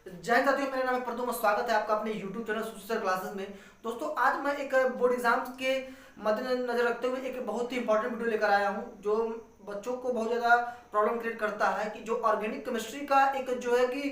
जय हिंद साथियों, मेरा नाम है प्रदुम। स्वागत है आपका अपने YouTube चैनल सुसर क्लासेस में। दोस्तों, आज मैं एक बोर्ड एग्जाम्स के मद्देनजर रखते हुए एक बहुत ही इंपॉर्टेंट वीडियो लेकर आया हूं, जो बच्चों को बहुत ज़्यादा प्रॉब्लम क्रिएट करता है कि जो ऑर्गेनिक केमिस्ट्री का एक जो है कि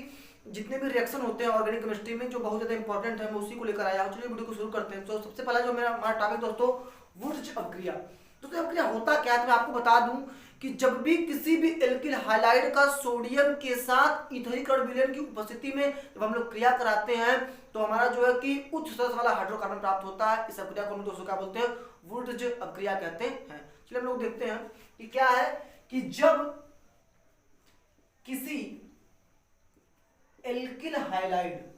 जितने भी रिएक्शन होते हैं ऑर्गेनिक केमिस्ट्री में जो बहुत ज़्यादा इंपॉर्टेंट है, मैं उसी को लेकर आया हूँ। चलिए वीडियो को शुरू करते हैं। तो सबसे पहला जो हमारा टॉपिक दोस्तों, वुड्स अपक्रिया। दोस्तों, अपक्रिया होता क्या है, तो मैं आपको बता दूं कि जब भी किसी भी एल्किल हाइलाइड का सोडियम के साथ ईथरीकरण विलयन की उपस्थिति में जब हम लोग क्रिया कराते हैं तो हमारा जो है कि उच्च सतह वाला हाइड्रोकार्बन प्राप्त होता है। इस अभिक्रिया को हम दोस्तों क्या बोलते हैं, वुड्स अपक्रिया कहते हैं। चलिए हम लोग देखते हैं कि क्या है कि जब किसी एल्किल हाइलाइड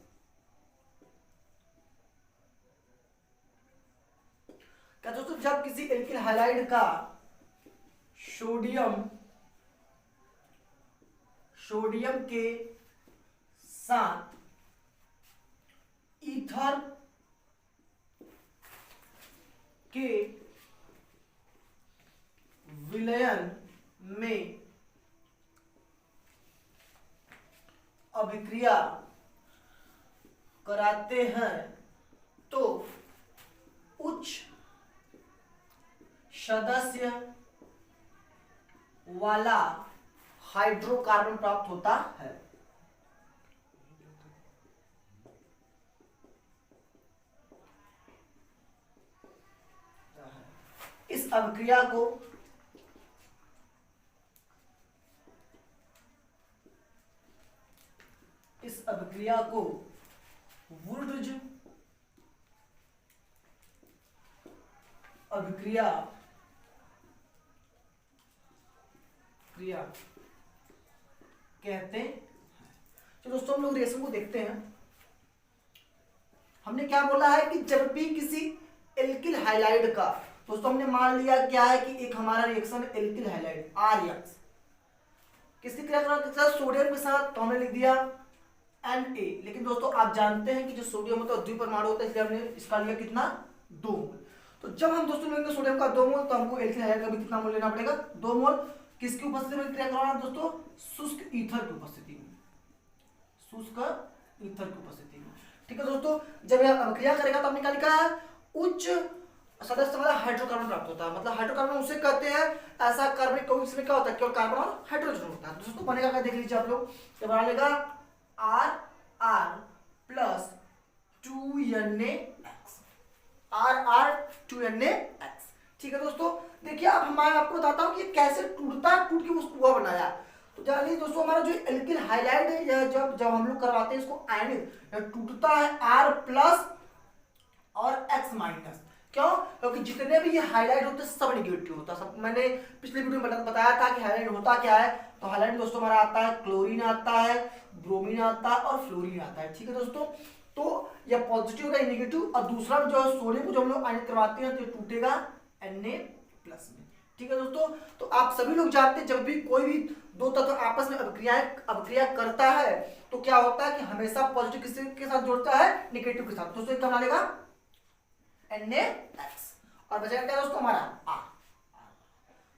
क्या दोस्तों, जब किसी एल्किल हाइलाइड का सोडियम के साथ ईथर के विलयन में अभिक्रिया कराते हैं तो उच्च सदस्य वाला हाइड्रोकार्बन प्राप्त होता है। इस अभिक्रिया को वुड्स अभिक्रिया कहते हैं। तो दोस्तों, हम लोग रिएक्शन को देखते हैं। हमने क्या बोला है कि जब भी किसी एल्किल हाइलाइड का, दोस्तों हमने मान लिया क्या है कि एक हमारा रिएक्शन एल्किल हाइलाइड आरएक्स किसकी क्रिया कर सोडियम के साथ, तो हमने लिख दिया Na। लेकिन दोस्तों आप जानते हैं कि जो सोडियम होता है द्विपरमाणु होता है, इसलिए हमने इसका लिया कितना, 2 मोल। तो जब हम दोस्तों लेंगे सोडियम का 2 मोल तो हमको एल्किल हाइलाइड का भी कितना मोल लेना पड़ेगा, 2 मोल। किसकी उपस्थिति में क्रिया करवाना दोस्तों, शुष्क ईथर की उपस्थिति में, शुष्क ईथर की उपस्थिति में। ठीक है दोस्तों, जब यह अभिक्रिया करेगा तो हमने क्या लिखा है, उच्च सदस्य वाला हाइड्रोकार्बन प्राप्त होता है। मतलब हाइड्रोकार्बन उसे कहते हैं, ऐसा कार्बनिक यौगिक इसमें क्या होता है, केवल कार्बन और हाइड्रोजन होता है। दोस्तों बनेगा क्या, देख लीजिए आप लोग। तो बना लेगा RR plus 2NaX, RR 2NaX। ठीक है दोस्तों, देखिए अब मैं आपको बताता हूँ कि कैसे टूटता है, टूट के उसको हुआ बनाया। तो जानिए दोस्तों, हमारा जो एल्किल हाइलाइड है यह जब हम लोग करवाते हैं इसको आयनिक, टूटता है R प्लस और X माइनस। क्यों? क्योंकि जितने भी ये हाइलाइट होते हैं सब निगेटिव होता है। सब मैंने पिछले वीडियो में बताया था कि हाइलाइट होता क्या है। तो हाइलाइट दोस्तों हमारा आता है, क्लोरीन आता है, ब्रोमीन आता है और फ्लोरीन आता है। ठीक है दोस्तों, तो यह पॉजिटिव होगा, नेगेटिव। और दूसरा जो है सोडियम को जो हम लोग आयनिक करवाते हैं तो टूटेगा Na प्लस में। ठीक है दोस्तों, तो आप सभी लोग जानते हैं जब भी कोई भी दो तत्व आपस में अभिक्रिया करता है तो क्या होता है कि हमेशा पॉजिटिव किसी के साथ जोड़ता है, नेगेटिव के साथ। दोस्तों क्या बना लेगा, NaX, और बचेगा क्या दोस्तों हमारा R।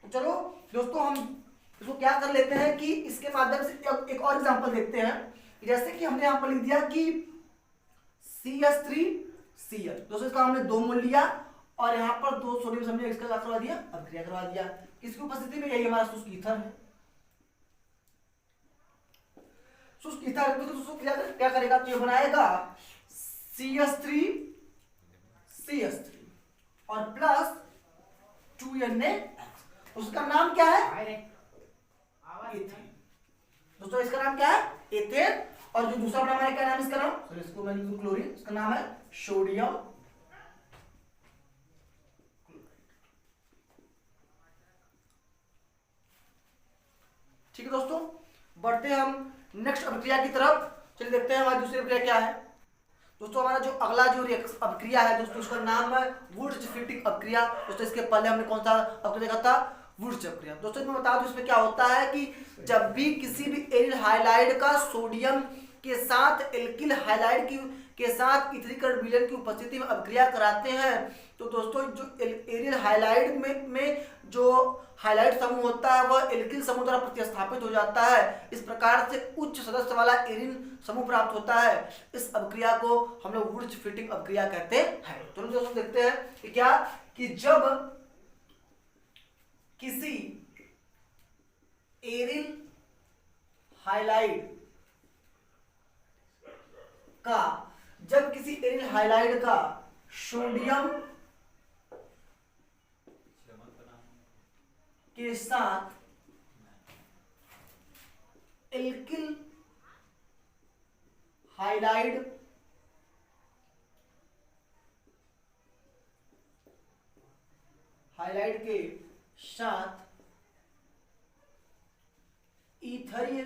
तो चलो दोस्तों, हम इसको क्या कर लेते हैं कि इसके माध्यम से एक और एग्जांपल देखते हैं। जैसे कि हमने यहां पर लिख दिया कि CH3Cl। दोस्तों इसका हमने 2 मोल लिया और यहाँ पर 2 सोडियम हमने इसका क्या करवा दिया, अभिक्रिया करवा दिया। किसकी उपस्थिति में, यही हमारा शुष्क ईथर है। शुष्क ईथर तो दोस्तों क्या करेगा, तो ये बनाएगा CH3 और प्लस 2NaX। उसका नाम क्या है, एथेन। दोस्तों इसका नाम क्या है, एथेन। और जो दूसरा नाम है, क्या नाम इसका नाम, सॉरी इसको मैं लिख दूं क्लोरीन, इसका नाम है सोडियम। ठीक है दोस्तों, बढ़ते हैं हम नेक्स्ट अभिक्रिया की तरफ। चलिए देखते हैं हमारी दूसरी अभिक्रिया क्या है। दोस्तों हमारा जो अगला जो अभिक्रिया है दोस्तों, उसका नाम है वुड्स फिटिंग अभिक्रिया। दोस्तों इसके पहले हमने कौन सा अभिक्रिया देखा था, वुड्स अभिक्रिया। दोस्तों मैं बता दूं इसमें क्या होता है कि जब भी किसी भी एल्किल हाइलाइड का सोडियम के साथ एल्किल हाइलाइड के साथ इथरीकरण विलयन की उपस्थिति में अभिक्रिया कराते हैं तो दोस्तों जो एरियल हाइलाइड में जो हाइलाइड समूह होता है वह एल्किल समूह द्वारा प्रतिस्थापित हो जाता है। इस प्रकार से उच्च सदस्य वाला एरिन समूह प्राप्त होता है। इस अभिक्रिया को हम लोग वुर्ज फिटिंग अभिक्रिया कहते हैं। तो दोस्तों देखते हैं कि क्या कि जब किसी एरिल हाइलाइड का सोडियम के साथ एल्किल हाइलाइड के साथ ईथरीय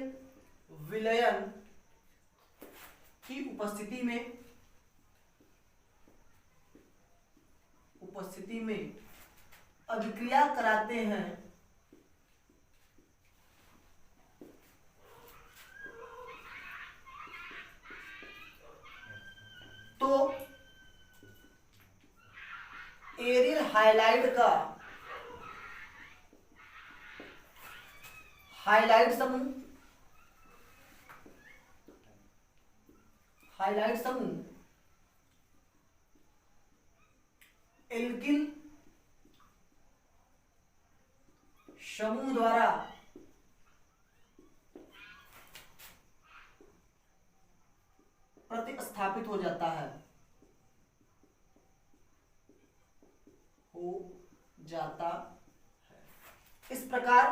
विलयन की उपस्थिति में अभिक्रिया कराते हैं तो एरिल हाइलाइड का हाइलाइट समूह एल्किल समूह द्वारा प्रतिस्थापित हो जाता है इस प्रकार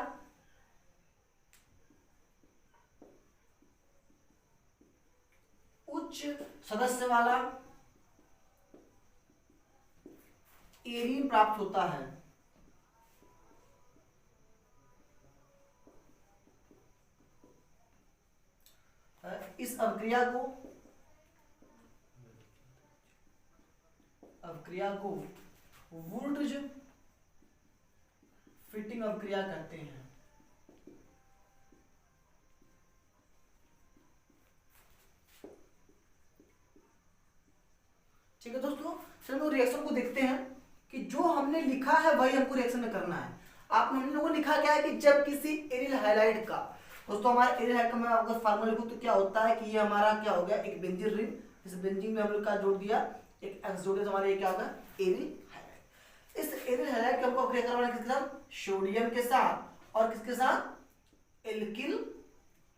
उच्च सदस्य वाला एरीन प्राप्त होता है। इस अभिक्रिया को वुर्ज फिटिंग अभिक्रिया कहते हैं। ठीक है दोस्तों, चलो रिएक्शन को देखते हैं कि जो हमने लिखा है वही हमको रिएक्शन में करना है। आपने हम लोगों ने लिखा क्या है कि जब किसी एरिल हाइलाइड का, दोस्तों हमारा एरिल हाइलाइड का मैं अगर फार्मूला लिखूं तो क्या होता है कि ये हमारा क्या हो गया, एक बेंजीन रिंग, इस बेंजीन में हम लोग का जोड़ दिया, एक एक्स जोड़ दिया, तो हमारा ये क्या होगा, एरिल हाइलाइड। इस एरिल हाइलाइड का हमको अभिक्रिया करवाना किसके साथ, सोडियम के साथ, और किसके साथ, एल्किल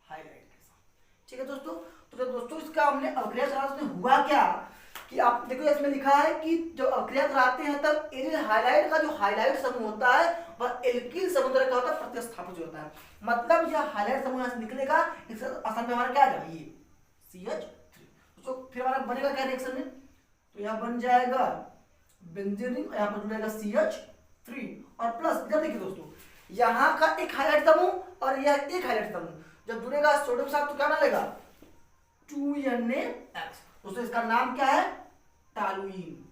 हाइलाइड के साथ। ठीक है दोस्तों, तो दोस्तों इसका हमने अभिक्रिया करा, उसमें हुआ क्या कि आप देखो इसमें लिखा है कि जब अभिक्रिया कराते हैं तब एरिल हाइलाइड का जो हाइलाइड समूह होता है वह एल्किल समूह द्वारा क्या होता है, प्रतिस्थापित होता है। मतलब यह हाइलाइड समूह यहाँ से निकलेगा, इससे आसान में हमारा क्या आ जाएगा, ये CH3। तो फिर हमारा बनेगा क्या रिएक्शन में, तो यहाँ बन जाएगा बेंजीन रिंग, यहाँ पर जुड़ेगा CH3 और प्लस, इधर देखिए दोस्तों यहाँ का एक हाइलाइड समूह और यह एक हाइलाइड समूह जब जुड़ेगा सोडियम के साथ तो क्या बनेगा, 2NaX। दोस्तों इसका नाम क्या है, टालुइन।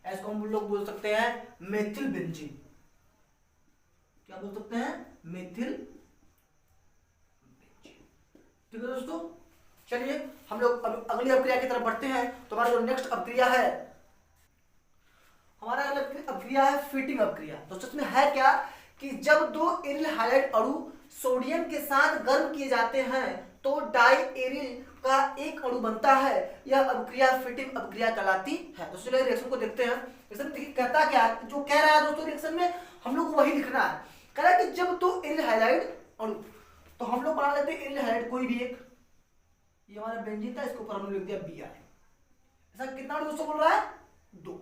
ऐसे हम लोग बोल सकते हैं मेथिल बेंजीन। क्या बोल सकते हैं, मेथिल बेंजीन। ठीक है दोस्तों, चलिए हम लोग अगली अभिक्रिया की तरफ बढ़ते हैं। तो हमारा जो नेक्स्ट अभिक्रिया है, हमारा अभिक्रिया है फिटिंग अभिक्रिया। दोस्तों इसमें है क्या कि जब दो एरिल हाइलाइड अणु सोडियम के साथ गर्म किए जाते हैं तो डाई एरिल का एक अणु बनता है। यह अभिक्रिया फिटिंग अभिक्रिया कहलाती है। दोस्तों रिएक्शन को देखते हैं। रिएक्शन देखिए कहता क्या है, जो कह रहा है दोस्तों रिएक्शन में हम लोग वही लिखना है। कह रहा है कि जब दो एरिल हाइलाइड अणु, तो हम लोग बना लेते हैं एरिल हाइलाइड कोई भी एक, ये हमारा बेंजीन था, इसके ऊपर हमने लिख दिया Br। ऐसा कितना अणु दोस्तों बोल रहा है, 2।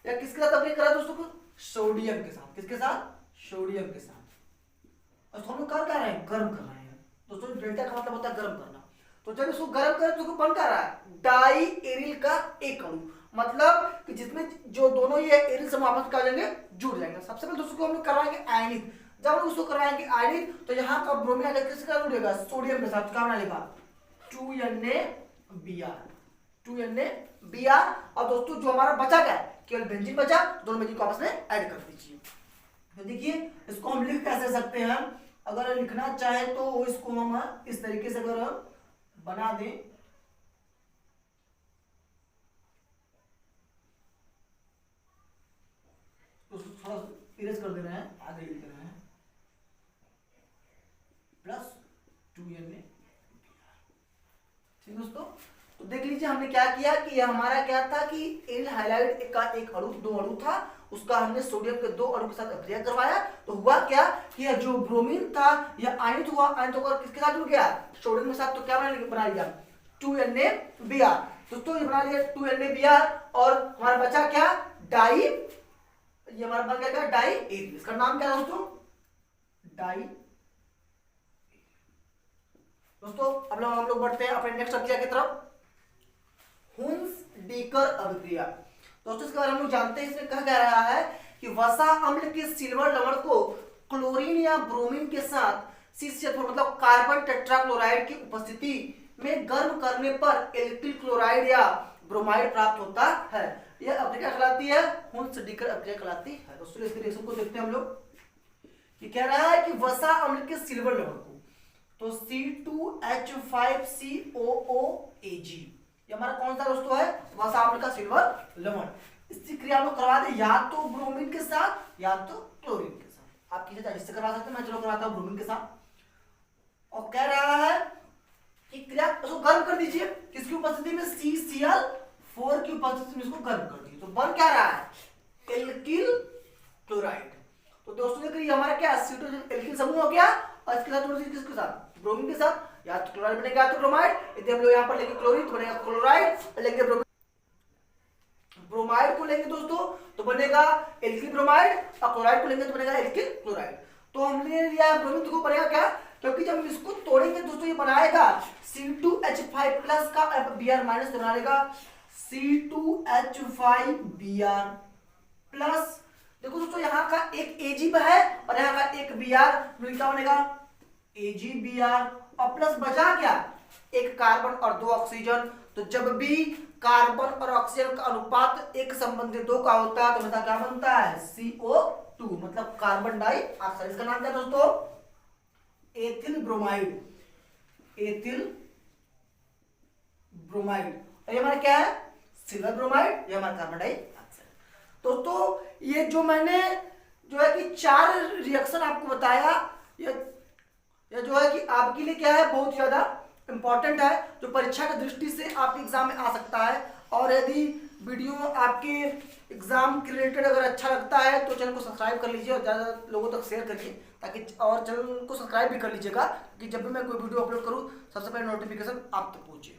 या किसके साथ अभिक्रिया करा दोस्तों को, सोडियम के साथ। किसके साथ, सोडियम के साथ। और हम लोग कर क्या रहे हैं, गर्म कर रहे हैं। दोस्तों डेल्टा का मतलब होता है गर्म करना। तो जब इसको गर्म करें तो बन क्या रहा है, डाई एरिल का एक अणु। मतलब कि जिसमें जो दोनों ये एरिल समूह आपस में क्या हो जाएंगे, जुड़ जाएंगे। सबसे पहले दोस्तों को हम लोग करवाएंगे आयनित। जब हम उसको करवाएंगे आयनित तो यहाँ का ब्रोमीन आकर किसके साथ जुड़ेगा, सोडियम के साथ। क्या बना लेगा, 2NaBr। और दोस्तों जो हमारा बचा क्या है, केवल बेंजीन बचा, दोनों बेंजीन को आपस में ऐड कर दीजिए। तो देखिए इसको हम लिख कैसे सकते हैं अगर लिखना चाहे तो इसको हम इस तरीके से अगर बना दें, तो थोड़ा इरेज कर दे रहे हैं, आगे लिख रहे हैं प्लस 2Na। ठीक दोस्तों, तो देख लीजिए हमने क्या किया कि हमारा क्या था कि एल हाइलाइड का एक अणु, दो अणु था, उसका हमने सोडियम के दो अणु के साथ अभिक्रिया करवाया। तो हुआ क्या कि यह जो ब्रोमीन था यह आयनित हुआ, आयनित होकर किसके साथ जुड़ गया, सोडियम के साथ। तो क्या बना लिया 2NaBr। दोस्तों ये बना लिया 2NaBr और हमारा बचा क्या, डाई, ये हमारा बन गया डाई एथिल। इसका नाम क्या है दोस्तों, डाई। दोस्तों अब हम लोग बढ़ते हैं अपने नेक्स्ट अभिक्रिया की तरफ, हुन्स-डीकर अभिक्रिया। दोस्तों इसके बारे में हम लोग जानते हैं, इसमें कहा जा रहा है कि वसा अम्ल के सिल्वर लवण को क्लोरीन या ब्रोमीन के साथ C4 मतलब कार्बन टेट्राक्लोराइड की उपस्थिति में गर्म करने पर एल्किल क्लोराइड या ब्रोमाइड प्राप्त होता है। यह अभिक्रिया कहलाती है हुन्स-डीकर अभिक्रिया कहलाती है। दोस्तों इस रिएक्शन को देखते हैं हम लोग कि कह रहा है कि वसा अम्ल के सिल्वर लवण को, तो C2H5COOAg ये हमारा कौन सा दोस्तों है, वसा अम्ल का सिल्वर लवण। इसकी क्रिया हम लोग करवा दे या तो ब्रोमीन के साथ या तो क्लोरीन के साथ। आप किसी जिससे करवा सकते हैं, मैं चलो करवाता हूं ब्रोमीन के साथ। और कह रहा है कि क्रिया उसको गर्म कर दीजिए, किसकी उपस्थिति में, CCl4 की उपस्थिति में इसको गर्म कर दीजिए। तो बन क्या रहा है, एल्किल क्लोराइड। तो दोस्तों देखिए हमारा क्या C2 एल्किल समूह हो गया और इसके साथ किसके साथ, ब्रोमीन के साथ, या तो क्लोराइड बनेगा या तो ब्रोमाइड। यदि हम लोग यहाँ पर लेंगे क्लोरीन तो बनेगा क्लोराइड, लेंगे ब्रोमाइड को लेंगे दोस्तों तो बनेगा एल्किल ब्रोमाइड, और क्लोराइड को लेंगे तो बनेगा एल्किल क्लोराइड। तो हमने लिया ब्रोमीन को बनेगा क्या, क्योंकि जब हम इसको तोड़ेंगे दोस्तों ये बनाएगा C2H5 प्लस का Br माइनस बनाएगा C2H5Br प्लस। देखो दोस्तों यहाँ का एक Ag है और यहाँ का एक Br, क्या बनेगा AgBr, और प्लस बचा क्या, एक कार्बन और दो ऑक्सीजन। तो जब भी कार्बन और ऑक्सीजन का अनुपात एक संबंधी दो का होता है तो हमेशा क्या बनता है, CO2 मतलब कार्बन डाइऑक्साइड। इसका नाम क्या दोस्तों, एथिल ब्रोमाइड, एथिल ब्रोमाइड। और ये हमारा क्या है, सिल्वर ब्रोमाइड, ये हमारा कार्बन डाइऑक्साइड। दोस्तों ये जो मैंने जो है कि 4 रिएक्शन आपको बताया, ये जो है कि आपके लिए क्या है, बहुत ज्यादा इंपॉर्टेंट है, जो परीक्षा की दृष्टि से आपके एग्जाम में आ सकता है। और यदि वीडियो आपके एग्जाम के रिलेटेड अगर अच्छा लगता है तो चैनल को सब्सक्राइब कर लीजिए और ज़्यादा लोगों तक शेयर करिए, ताकि और चैनल को सब्सक्राइब भी कर लीजिएगा कि जब भी मैं कोई वीडियो अपलोड करूँ सबसे पहले नोटिफिकेशन आप तक पहुँचे।